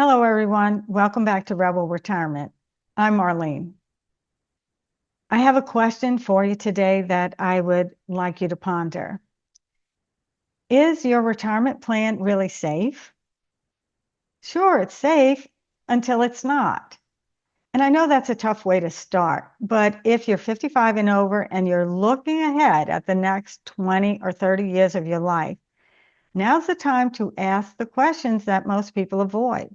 Hello, everyone. Welcome back to Rebel Retirement. I'm Marlene. I have a question for you today that I would like you to ponder. Is your retirement plan really safe? Sure, it's safe until it's not. And I know that's a tough way to start, but if you're 55 and over and you're looking ahead at the next 20 or 30 years of your life, now's the time to ask the questions that most people avoid.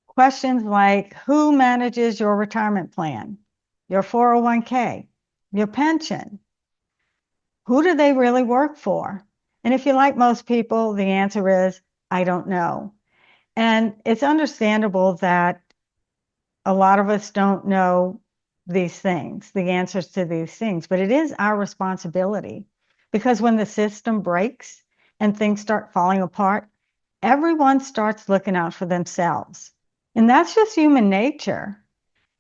Questions like who manages your retirement plan, your 401k, your pension? Who do they really work for? And if you're like most people, the answer is, I don't know. And it's understandable that a lot of us don't know these things, the answers to these things, but it is our responsibility because when the system breaks and things start falling apart, everyone starts looking out for themselves. And that's just human nature.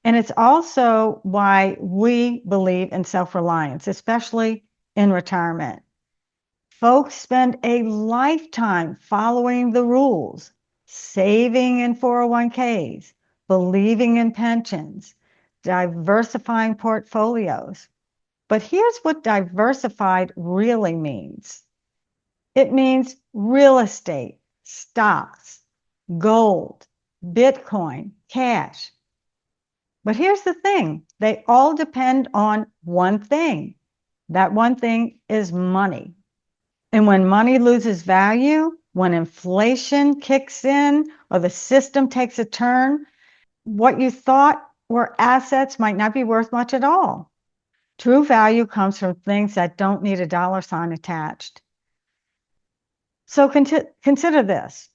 And it's also why we believe in self-reliance, especially in retirement. Folks spend a lifetime following the rules, saving in 401ks, believing in pensions, diversifying portfolios. But here's what diversified really means. It means real estate, stocks, gold, Bitcoin, cash. But here's the thing, they all depend on one thing. That one thing is money. And when money loses value, when inflation kicks in or the system takes a turn, what you thought were assets might not be worth much at all. True value comes from things that don't need a dollar sign attached. So consider this.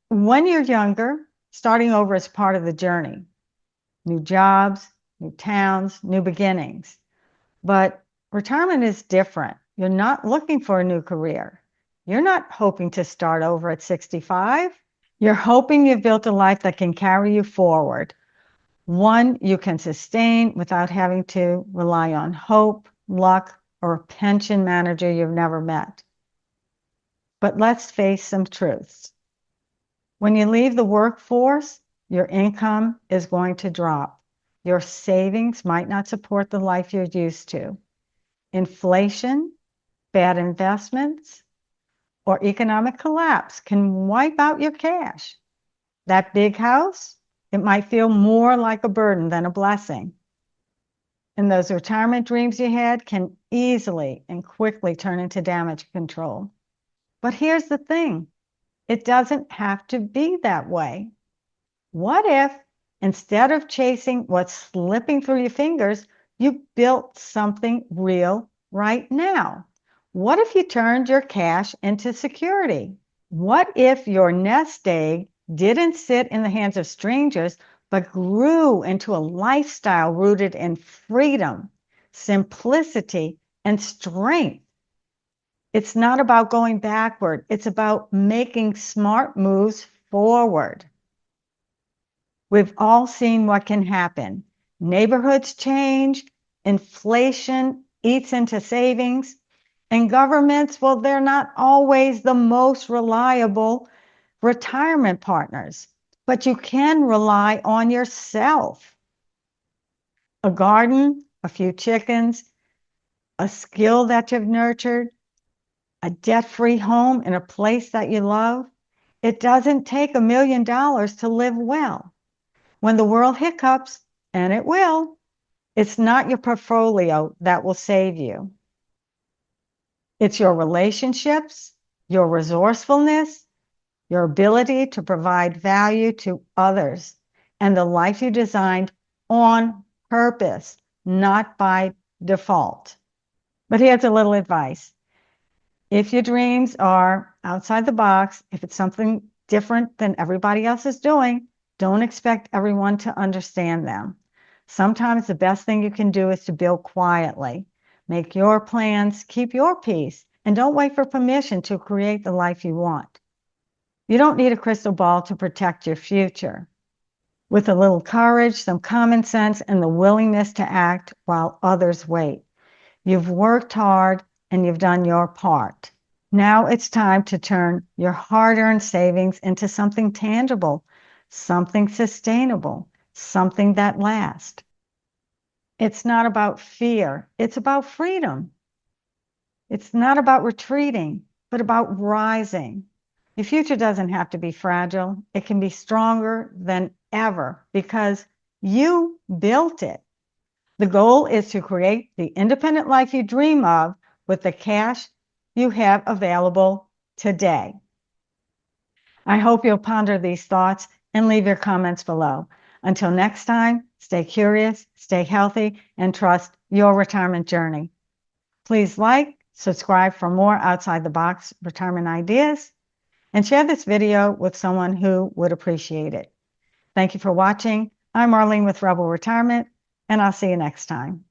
When you're younger, starting over is part of the journey. New jobs, new towns, new beginnings. But retirement is different. You're not looking for a new career. You're not hoping to start over at 65. You're hoping you've built a life that can carry you forward, one you can sustain without having to rely on hope, luck, or a pension manager you've never met. But let's face some truths. When you leave the workforce, your income is going to drop. Your savings might not support the life you're used to. Inflation, bad investments, or economic collapse can wipe out your cash. That big house, it might feel more like a burden than a blessing. And those retirement dreams you had can easily and quickly turn into damage control. But here's the thing, it doesn't have to be that way. What if instead of chasing what's slipping through your fingers, you built something real right now? What if you turned your cash into security? What if your nest egg didn't sit in the hands of strangers, but grew into a lifestyle rooted in freedom, simplicity, and strength? It's not about going backward. It's about making smart moves forward. We've all seen what can happen. Neighborhoods change, inflation eats into savings, and governments, well, they're not always the most reliable retirement partners, but you can rely on yourself. A garden, a few chickens, a skill that you've nurtured, a debt-free home in a place that you love. It doesn't take $1 million to live well. When the world hiccups, and it will, it's not your portfolio that will save you. It's your relationships, your resourcefulness, your ability to provide value to others, and the life you designed on purpose, not by default. But here's a little advice. If your dreams are outside the box, if it's something different than everybody else is doing, don't expect everyone to understand them. Sometimes the best thing you can do is to build quietly. Make your plans, keep your peace, and don't wait for permission to create the life you want. You don't need a crystal ball to protect your future. With a little courage, some common sense, and the willingness to act while others wait. You've worked hard and you've done your part. Now it's time to turn your hard-earned savings into something tangible, something sustainable, something that lasts. It's not about fear, it's about freedom. It's not about retreating, but about rising. The future doesn't have to be fragile. It can be stronger than ever because you built it. The goal is to create the independent life you dream of with the cash you have available today. I hope you'll ponder these thoughts and leave your comments below. Until next time, stay curious, stay healthy, and trust your retirement journey. Please like, subscribe for more outside the box retirement ideas, and share this video with someone who would appreciate it. Thank you for watching. I'm Marlene with Rebel Retirement, and I'll see you next time.